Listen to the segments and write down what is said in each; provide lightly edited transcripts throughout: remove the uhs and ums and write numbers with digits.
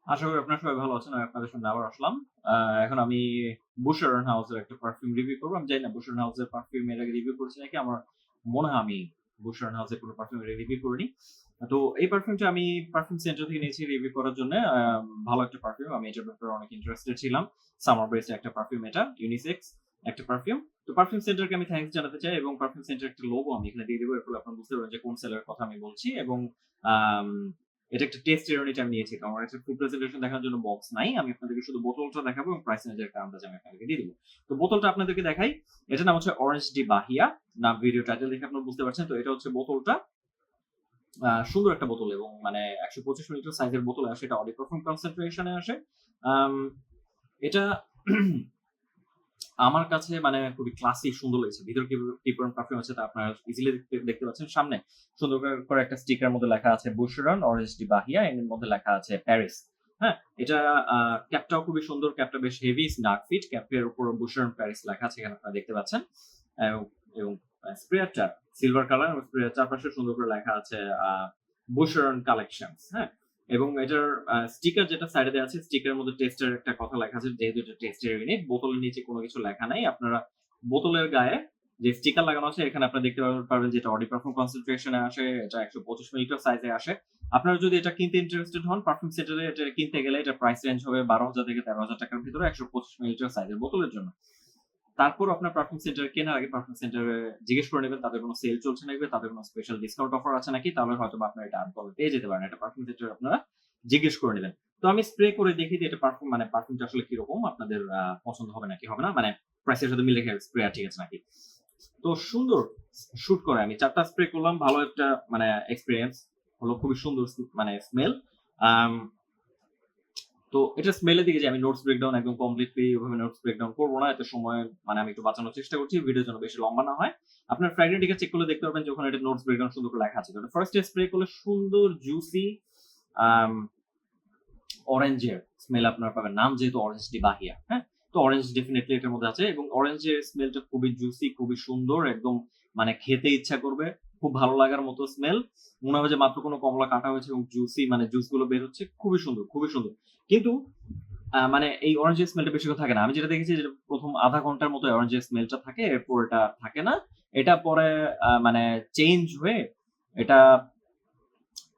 আশা করি আপনারা সবাই ভালো আছেন। আমি আপনাদের সামনে আবার আসলাম। এখন আমি বুশের হাউসের একটা পারফিউম রিভিউ করব। আমি জানি না বুশের হাউসের পারফিউম এর আগে রিভিউ করেছি নাকি? আমার মনে হয় আমি বুশের হাউসের কোনো পারফিউম এর রিভিউ করিনি। তো এই পারফিউমটা আমি পারফিউম সেন্টার থেকে নিয়েছি রিভিউ করার জন্যে। ভালো একটা পারফিউম। আমি এটার ব্যাপারে অনেক ইন্টারেস্টেড ছিলাম। সামার বেসড একটা পারফিউম এটা। ইউনিসেক্স একটা পারফিউম। তো পারফিউম সেন্টারকে আমি থ্যাংকস জানাতে চাই এবং পারফিউম সেন্টার একটা লোগো আমি এখানে দিয়ে দিব। এর ফলে আপনারা বুঝতে পারবেন যে কোন সেলের কথা আমি বলছি এবং আম এটা একটা টেস্ট ইউনিট আমি নিয়েছি। কারণ আমার কাছে ফুল প্রেজেন্টেশন দেখানোর জন্য বক্স নাই। আমি আপনাদেরকে শুধু বোতলটা দেখাবো এবং প্রাইস অনুযায়ী একটা আন্দাজ আমি আপনাদেরকে দিয়ে দিব। তো বোতলটা আপনাদেরকে দেখাই। এটার নাম হচ্ছে অরেঞ্জ ডি বাহিয়া। নাম ভিডিও টাইটেল দেখে আপনারা বুঝতে পারছেন। তো এটা হচ্ছে বোতলটা। সুন্দর একটা বোতল এবং মানে ১২৫ মিলিলিটার সাইজের বোতলে আসে। এটা অডি পারফিউম কনসেন্ট্রেশন এ আসে। আম এটা আমার কাছে মানে খুবই ক্লাসি সুন্দর লেগেছে। ভিতরে কি পরিমাণ পারফিউম আছে তা আপনারা ইজিলি দেখতে পাচ্ছেন। সামনে সুন্দর করে একটা স্টিকার মধ্যে লেখা আছে বুশরান অরেঞ্জ ডি বাহিয়া, এর মধ্যে লেখা আছে প্যারিস। হ্যাঁ, এটা ক্যাপটাও খুবই সুন্দর। ক্যাপটা বেশ হেভি স্নাগ ফিট। ক্যাপের উপর বুশরান প্যারিস লেখা আছে, এখানে আপনারা দেখতে পাচ্ছেন। এবং এবং স্প্রেয়ারটা সিলভার কালার এবং স্প্রেয়ার চারপাশে সুন্দর করে লেখা আছে বুশরান কালেকশনস। হ্যাঁ, এবং এটার স্টিকার যেটা সাইডে দেওয়া আছে, স্টিকারের মধ্যে টেস্টের একটা কথা লেখা আছে। যেহেতু এটা টেস্টের ইউনিট, বোতলের নিচে কোনো কিছু লেখা নাই। আপনারা বোতলের গায়ে যে স্টিকার লাগানো আছে এখানে আপনারা দেখতে পারবেন যে এটা অডি পারফিউম কনসেন্ট্রেশনে আসে। এটা ১২৫ মিলিলিটার সাইজে আসে। আপনারা যদি এটা কিনতে ইন্টারেস্টেড হন, পারফিউম সেন্টারে এটা কিনতে গেলে এটা প্রাইস রেঞ্জ হবে ১২,০০০ থেকে ১৩,০০০ টাকার ভিতরে ১২৫ মিলিলিটার সাইজের বোতলের জন্য। তারপর আপনার পারফিউম সেন্টার কেনার আগে পারফিউম সেন্টারে জিজ্ঞেস করে নেবেন তাদের কোনো সেল চলছে নাকি, তাদের কোনো স্পেশাল ডিসকাউন্ট অফার আছে নাকি, তাহলে হয়তোবা আপনারা এটা আরো কমে পেয়ে যেতে পারেন। এটা পারফিউম সেন্টারে আপনারা জিজ্ঞেস করে নেবেন। তো আমি স্প্রে করে দেখি যে এটা পারফিউম মানে পারফিউমটা আসলে কিরকম আপনাদের পছন্দ হবে নাকি হবে না, মানে প্রাইসের সাথে মিলে গেছে স্প্রে ঠিক আছে নাকি। তো সুন্দর শুট করে আমি ৪ টা স্প্রে করলাম। ভালো একটা মানে এক্সপেরিয়েন্স হলো। খুবই সুন্দর মানে স্মেল। আম তো এটা স্মেলের দিকে যে আমি নোটস ব্রেকডাউন একদম কমপ্লিটলি ওভাবে নোটস ব্রেকডাউন করবো না। এত সময় মানে আমি একটু বাঁচানোর চেষ্টা করছি ভিডিওর জন্য বেশি লম্বা না হয়। আপনার ফ্র্যাগনেন্টিকে চেক করলে দেখতে পারবেন যে ওখানে এটা নোটস ব্রেকডাউন সুন্দর করে লেখা আছে। তো ফার্স্ট স্প্রে করলে সুন্দর জুসি আম অরেঞ্জের স্মেল আপনারা পাবেন। নাম যেহেতু অরেঞ্জ ডি বাহিয়া, হ্যাঁ? তো অরেঞ্জ ডেফিনিটলি এটার মধ্যে আছে এবং অরেঞ্জের স্মেলটা খুবই জুসি, খুবই সুন্দর। একদম মানে খেতে ইচ্ছা করবে। খুব ভালো লাগার মতো স্মেল। মনে হবে যে মাত্র কোনো কমলা কাটা হয়েছে এবং জুসি মানে জুস গুলো বের হচ্ছে। খুবই সুন্দর, খুবই সুন্দর। কিন্তু মানে এই অরেঞ্জের স্মেলটা বেশিক্ষণ থাকে না। আমি যেটা দেখেছি যে ১ম আধা ঘন্টার মতো অরেঞ্জের স্মেলটা থাকে। এরপর এটা থাকে না। এটা পরে মানে চেঞ্জ হয়ে এটা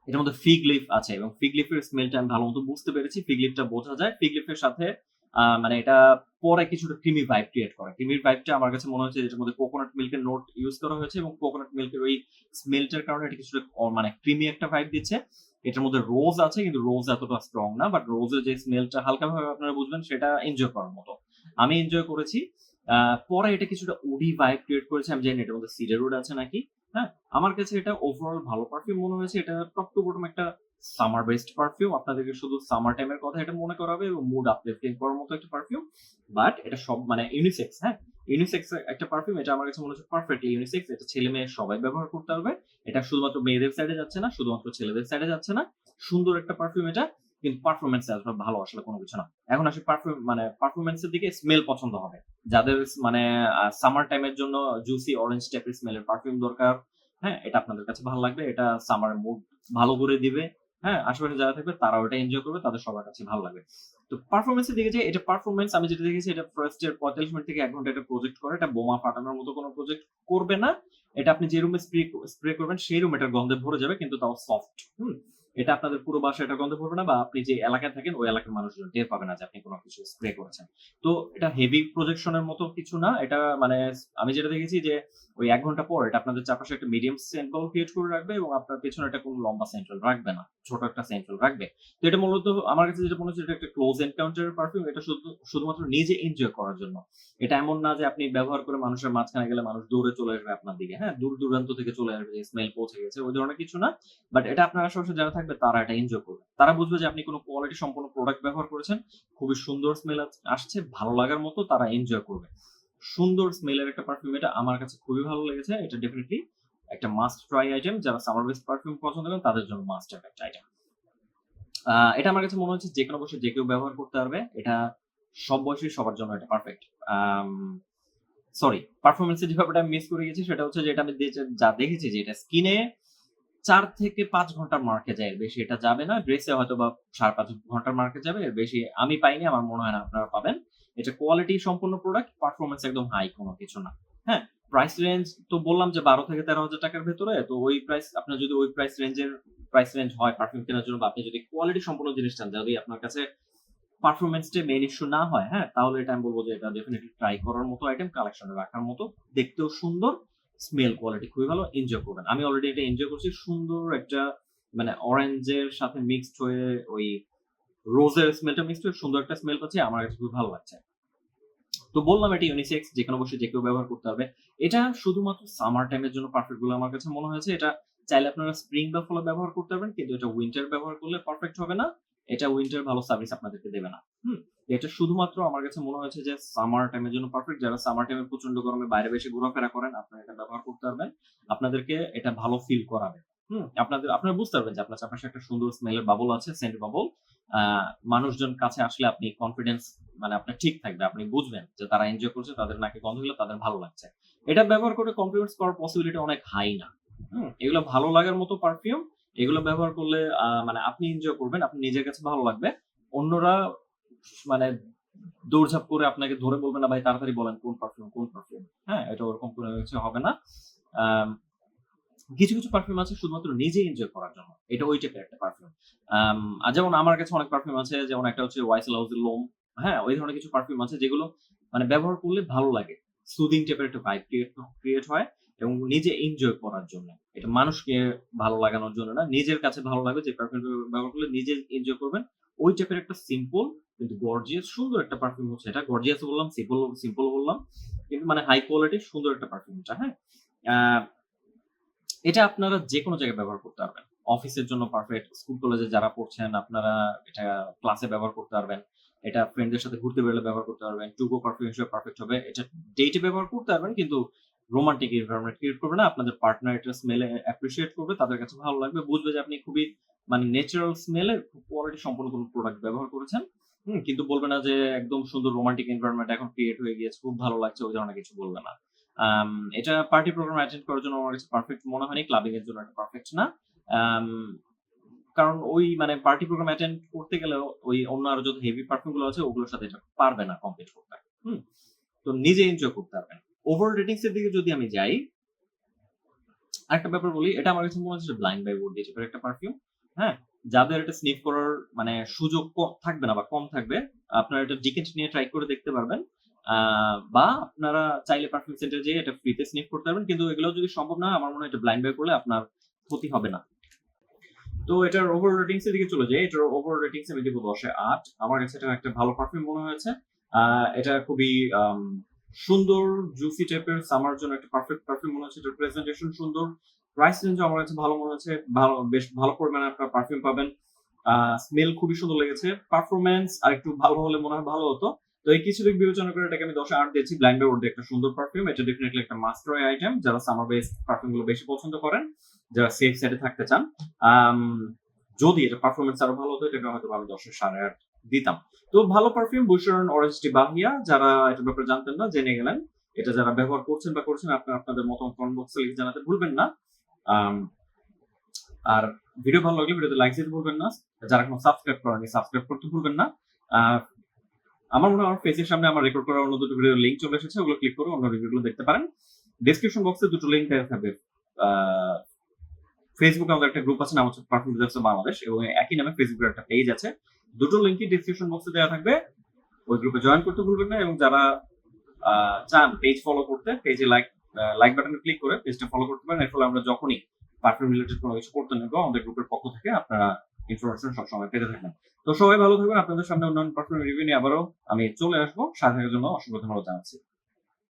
এটার মধ্যে ফিগ লিফ আছে এবং ফিগ লিফের স্মেলটা আমি ভালো মতো বুঝতে পেরেছি। ফিগ লিফটা বোঝা যায়। ফিগ লিফের সাথে মানে এটা পরে কিছুটা ক্রিমি ভাইব ক্রিয়েট করে। ক্রিমির ভাইবটা আমার কাছে মনে হচ্ছে এটার মধ্যে কোকোনাট মিল্কের নোট ইউজ করা হয়েছে এবং কোকোনাট মিল্কের ওই স্মেলটার কারণে এটা কিছুটা মানে ক্রিমি একটা ভাইব দিচ্ছে। এটার মধ্যে রোজ আছে কিন্তু রোজ এতটা স্ট্রং না। বাট রোজের যে স্মেলটা হালকাভাবে আপনারা বুঝবেন সেটা এনজয় করার মতো। আমি এনজয় করেছি। পরে এটা কিছুটা উডি ভাইব ক্রিয়েট করেছে। আমি জানি না এটার মধ্যে সিডার উড আছে নাকি। হ্যাঁ? আমার কাছে এটা ওভারঅল ভালো পারফিউম মনে হয়েছে। এটা টপ টু বটম একটা সামার বেসড পারফিউম। আপনাদেরকে শুধু সামার টাইম এর কথা এটা মনে করাবে এবং মুড আপলিফটিং করার মতো একটা পারফিউম। বাট এটা সব মানে ইউনিসেক্স, হ্যাঁ? ইউনিসেক্স একটা পারফিউম। এটা আমার কাছে মনে হচ্ছে পারফেক্টলি ইউনিসেক্স। এটা ছেলে-মেয়ে সবাই ব্যবহার করতে পারবে। এটা শুধুমাত্র মেয়েদের সাইডে যাচ্ছে না, শুধুমাত্র ছেলেদের সাইডে যাচ্ছে না। সুন্দর একটা পারফিউম এটা। কিন্তু পারফরম্যান্স এতটা ভালো আসলে কোনো কিছু না। এখন আসি পারফিউম মানে পারফরম্যান্স এর দিকে স্মেল পছন্দ হবে। যাদের মানে সামার টাইম এর জন্য জুসি অরেঞ্জ টাইপের স্মেলের পারফিউম দরকার, হ্যাঁ, এটা আপনাদের কাছে ভালো লাগবে। এটা সামারের মুড ভালো করে দিবে। হ্যাঁ, আশেপাশে যারা থাকবে তারাও এটা এনজয় করবে। তাদের সবার কাছে ভালো লাগবে। তো পারফরম্যান্স এর দিকে যে এটা পারফরম্যান্স আমি যেটা দেখেছি এটা ফার্স্ট এর ৪৫ মিনিট থেকে ১ ঘন্টা এটা প্রজেক্ট করে। এটা বোমা ফাটানোর মতো কোনো প্রজেক্ট করবে না। এটা আপনি যে রুমে স্প্রে করবেন সেই রুম এটার গন্ধে ভরে যাবে কিন্তু তাও সফট। হুম? এটা আপনাদের পুরো বাসায় এটা গন্ধে ভরবে না বা আপনি যে এলাকায় থাকেন ওই এলাকার মানুষজন টের পাবে না যে আপনি কোনো কিছু স্প্রে করেছেন। তো এটা হেভি প্রজেকশন এর মতো কিছু না। এটা মানে আমি যেটা দেখেছি যে ওই ১ ঘন্টা পর এটা আপনাদের চারপাশে একটা মিডিয়াম সেন্ট্রাল ক্রিয়েট করে রাখবে এবং আপনার পেছনে এটা কোনো লম্বা সেন্ট্রাল রাখবে না। ছোট একটা সেন্ট্রাল রাখবে। তো এটা মূলত আমার কাছে যেটা মনে হচ্ছে এটা একটা ক্লোজ এনকাউন্টার পারফিউম। এটা শুধুমাত্র নিজে এনজয় করার জন্য। এটা এমন না যে আপনি ব্যবহার করে মানুষের মাঝখানে গেলে মানুষ দৌড়ে চলে আসবে আপনার দিকে। হ্যাঁ? দূর দূরান্ত থেকে চলে আসবে যে স্মেল পৌঁছে গেছে। ওই ধরনের কিছু না। বাট এটা আপনার আশেপাশে যারা থাকবে তারা এটা এনজয় করবে। তারা বুঝবে যে আপনি কোনো কোয়ালিটি সম্পন্ন প্রোডাক্ট ব্যবহার করেছেন। খুবই সুন্দর স্মেল আসছে, ভালো লাগার মতো তারা এনজয় করবে। সুন্দর স্মেলের একটা পারফিউম এটা আমার কাছে খুবই ভালো লেগেছে। এটা ডেফিনিটলি একটা মাস্ট ট্রাই আইটেম। যারা সামার বেসড পারফিউম পছন্দ করেন তাদের জন্য মাস্ট হ্যাভ একটা আইটেম। এটা আমার কাছে মনে হচ্ছে যেকোনো বয়সে যে কেউ ব্যবহার করতে পারবে। এটা সব বয়সী সবার জন্য এটা পারফেক্ট। আম সরি, পারফরম্যান্স এর যে ব্যাপারটা আমি মিস করে গেছি সেটা হচ্ছে যে এটা আমি যা দেখেছি যে এটা স্কিনে 4 থেকে 5 ঘন্টার মার্কে যায়, এর বেশি এটা যাবে না। ড্রেসে হয়তোবা 5.5 ঘন্টার মার্কে যাবে, এর বেশি আমি পাইনি, আমার মনে হয় না আপনারা পাবেন। এটা কোয়ালিটি সম্পন্ন প্রোডাক্ট, পারফরম্যান্স একদম হাই কোনো কিছু না। হ্যাঁ? প্রাইস রেঞ্জ তো বললাম যে 12 থেকে 13,000 টাকার ভেতরে। তো ওই প্রাইস, আপনার যদি ওই প্রাইস রেঞ্জ হয় পারফিউম কেনার জন্য, বা আপনি যদি কোয়ালিটি সম্পন্ন জিনিস চান, যদি আপনার কাছে পারফরম্যান্সটা মেইন ইস্যু না হয়, হ্যাঁ? তাহলে এটা আমি বলব যে এটা ডেফিনিটলি ট্রাই করার মতো আইটেম, কালেকশনে রাখার মতো। দেখতেও সুন্দর, স্মেল কোয়ালিটি খুবই ভালো, এনজয় করবেন। আমি অলরেডি এটা এনজয় করছি। সুন্দর একটা মানে অরেঞ্জের সাথে মিক্সড হয়ে ওই রোজের স্মেলটা মিক্সড হয়ে সুন্দর একটা স্মেল পাচ্ছি। আমার কাছে খুব ভালো লাগছে। তো বললাম এটা ইউনিসেক্স, যেকোনো বয়সে যে কেউ ব্যবহার করতে পারবে। এটা শুধুমাত্র সামার টাইমের জন্য পারফেক্ট বলে আমার কাছে মনে হয়েছে। এটা চাইলে আপনারা স্প্রিং বা ফলে ব্যবহার করতে পারবেন, কিন্তু এটা উইন্টার ব্যবহার করলে পারফেক্ট হবে না। এটা উইন্টার ভালো সার্ভিস আপনাদেরকে দেবে না। হুম? এটা শুধুমাত্র আমার কাছে মনে হয়েছে যে সামার টাইমের জন্য পারফেক্ট। যারা সামার টাইমে প্রচন্ড গরমে বাইরে বেশি ঘোরাফেরা করেন, আপনারা এটা ব্যবহার করতে পারবেন। আপনাদেরকে এটা ভালো ফিল করাবে। আপনারা বুঝতে পারবেন যে আপনার চারপাশে একটা সুন্দর স্মেলের বাবল আছে, সেন্ট বাবল। আ মানুষজন কাছে আসলে আপনি কনফিডেন্স মানে আপনার ঠিক থাকবে। আপনি বুঝবেন যে তারা এনজয় করছে, তাদের নাকে গন্ধ হলে তাদের ভালো লাগছে। এটা ব্যবহার করে কমপ্লিমেন্টস করার পসিবিলিটি অনেক হাই না। এগুলো ভালো লাগার মতো পারফিউম। এগুলো ব্যবহার করলে মানে আপনি এনজয় করবেন, আপনার নিজের কাছে ভালো লাগবে। অন্যরা মানে দৌড়ঝাঁপ করে আপনাকে ধরে বলবে না, "ভাই তাড়াতাড়ি বলেন কোন পারফিউম, কোন পারফিউম?" হ্যাঁ? এটা ওরকম কোনো কিছু হবে না। আম কিছু পারফিউম আছে শুধুমাত্র নিজে এনজয় করার জন্য। এটা ওই টাইপের একটা পারফিউম। যেমন আমার কাছে অনেক পারফিউম আছে। যেমন একটা হচ্ছে ওয়াইসেল হাউসের লোম। হ্যাঁ? ওই ধরনের কিছু পারফিউম আছে যেগুলো মানে ব্যবহার করলে ভালো লাগে। সুদিং টাইপের একটা ভাইব ক্রিয়েট হয় এবং নিজে এনজয় করার জন্য। এটা মানুষকে ভালো লাগানোর জন্য না। নিজের কাছে ভালো লাগবে যে পারফিউম ব্যবহার করলে নিজে এনজয় করবেন। ওই টাইপের একটা সিম্পল কিন্তু গর্জিয়াস সুন্দর একটা পারফিউম হচ্ছে এটা। গর্জিয়াস ও বললাম, সিম্পল ও বললাম। কিন্তু মানে হাই কোয়ালিটির সুন্দর একটা পারফিউম এটা, হ্যাঁ? আ এটা আপনারা যেকোনো জায়গায় ব্যবহার করতে পারবেন। অফিসের জন্য পারফেক্ট, স্কুল কলেজে যারা পড়ছেন আপনারা এটা ক্লাসে ব্যবহার করতে পারবেন। এটা ফ্রেন্ডদের সাথে ঘুরতে বেরোলে ব্যবহার করতে পারবেন। টু গো পারফিউম হিসেবে পারফেক্ট হবে। এটা ডেটে ব্যবহার করতে পারবেন, কিন্তু রোমান্টিক এনভায়রনমেন্ট ক্রিয়েট করবে না। আপনাদের পার্টনার এটা স্মেলে অ্যাপ্রিশিয়েট করবে। তাদের কাছে ভালো লাগবে। বুঝবে যে আপনি খুবই মানে ন্যাচারাল স্মেলে খুব কোয়ালিটি সম্পন্ন কোনো প্রোডাক্ট ব্যবহার করেছেন। কিন্তু বলবে না যে একদম সুন্দর রোমান্টিক এনভায়রনমেন্ট এখন ক্রিয়েট হয়ে গিয়েছে, খুব ভালো লাগছে, ওই ধরনের কিছু বলবে না। আম এটা পার্টি প্রোগ্রাম অ্যাটেন্ড করার জন্য আমার কাছে পারফেক্ট মনে হয়নি। ক্লাবিং এর জন্য এটা পারফেক্ট না। আম কারণ ওই মানে পার্টি প্রোগ্রাম অ্যাটেন্ড করতে গেলেও ওই অন্য আরো যত হেভি পারফিউম গুলো আছে ওগুলোর সাথে এটা পারবে না কম্পিট করতে। হুম? তো নিজে এনজয় করতে পারবেন। ওভারঅল রেটিংস এর দিকে যদি আমি যাই, আরেকটা ব্যাপার বলি, এটা আমার কাছে মনে হচ্ছে ব্লাইন্ড বাই ওয়ার্ড টাইপের একটা পারফিউম। হ্যাঁ? যাদের এটা স্নিফ করার মানে সুযোগ থাকবে না বা কম থাকবে, আপনারা এটা ডিকেন্ট নিয়ে ট্রাই করে দেখতে পারবেন। আ বা আপনারা চাইলে পারফিউম সেন্টারে যেয়ে এটা ফ্রিতে স্নিফ করতে পারবেন। কিন্তু এগুলো যদি সম্ভব না হয়, আমার মনে হয় এটা ব্লাইন্ড বাই করলে আপনার ক্ষতি হবে না। তো এটার ওভারঅল রেটিংস এর দিকে চলে যাই। এটার ওভারঅল রেটিংস আমি দিব ১০ এ ৮। আমার কাছে এটা একটা ভালো পারফিউম মনে হয়েছে। আ এটা খুবই সুন্দর জুসি টাইপের সামার জন্য একটা পারফেক্ট পারফিউম মনে হচ্ছে। এটার প্রেজেন্টেশন সুন্দর। প্রাইস রেঞ্জ ও আমার কাছে ভালো মনে হচ্ছে। বেশ ভালো পরিমাণে আপনারা পারফিউম পাবেন। স্মেল খুবই সুন্দর লেগেছে। পারফরম্যান্স আরেকটু ভালো হলে মনে হয় ভালো হতো। তো এই কিছু দিক বিবেচনা করে এটাকে আমি ১০ এ ৮ দিয়েছি। ব্লাইন্ড বাই ওয়ার্ড একটা সুন্দর পারফিউম। এটা ডেফিনিটলি একটা মাস্ট ট্রাই আইটেম। যারা সামার বেসড পারফিউম গুলো বেশি পছন্দ করেন, যারা সেফ সাইডে থাকতে চান। আম যদি এটা পারফরম্যান্স আরো ভালো হতো, এটাকে হয়তো আমি ১০ এর ৮.৫ দিতাম। তো ভালো পারফিউম বুশরন অরেঞ্জ ডি বাহিয়া, যারা এটার ব্যাপারে জানতেন না জেনে গেলেন। এটা যারা ব্যবহার করছেন বা করছেন, আপনারা আপনাদের মতামত কমেন্ট বক্সে লিখে জানাতে ভুলবেন না। আম আর ভিডিও ভালো লাগলে ভিডিওতে লাইক দিতে ভুলবেন না। যারা এখনো সাবস্ক্রাইব করেননি সাবস্ক্রাইব করতে ভুলবেন না। আ আমার মনে হয় আমার ফেসের সামনে আমার রেকর্ড করা অন্য দুটো ভিডিওর লিংক চলে এসেছে। ওগুলো ক্লিক করে অন্য রিভিউগুলো দেখতে পারেন। ডেসক্রিপশন বক্সে দুটো লিংক দেওয়া থাকবে। আ ফেসবুকে আমাদের একটা গ্রুপ আছে, নাম হচ্ছে পারফিউম ডিলার্স বাংলাদেশ, এবং একই নামে ফেসবুকের একটা পেজ আছে। দুটো লিংকই ডেসক্রিপশন বক্সে দেওয়া থাকবে। ওই গ্রুপে জয়েন করতে ভুলবেন না, এবং যারা চান পেজ ফলো করতে, পেজে লাইক বাটনে ক্লিক করে পেজটা ফলো করতে পারেন। এর ফলে আমরা যখনই পারফিউম রিলেটেড কোনো কিছু করতে নেব, আমাদের গ্রুপের পক্ষ থেকে আপনারা ইনফরমেশন সবসময় পেতে থাকবেন। তো সবাই ভালো থাকবেন। আপনাদের সামনে অন্যান্য পারফিউম রিভিউ নিয়ে আবারও আমি চলে আসবো। সাথে থাকার জন্য অসংখ্য ধন্যবাদ জানাচ্ছি।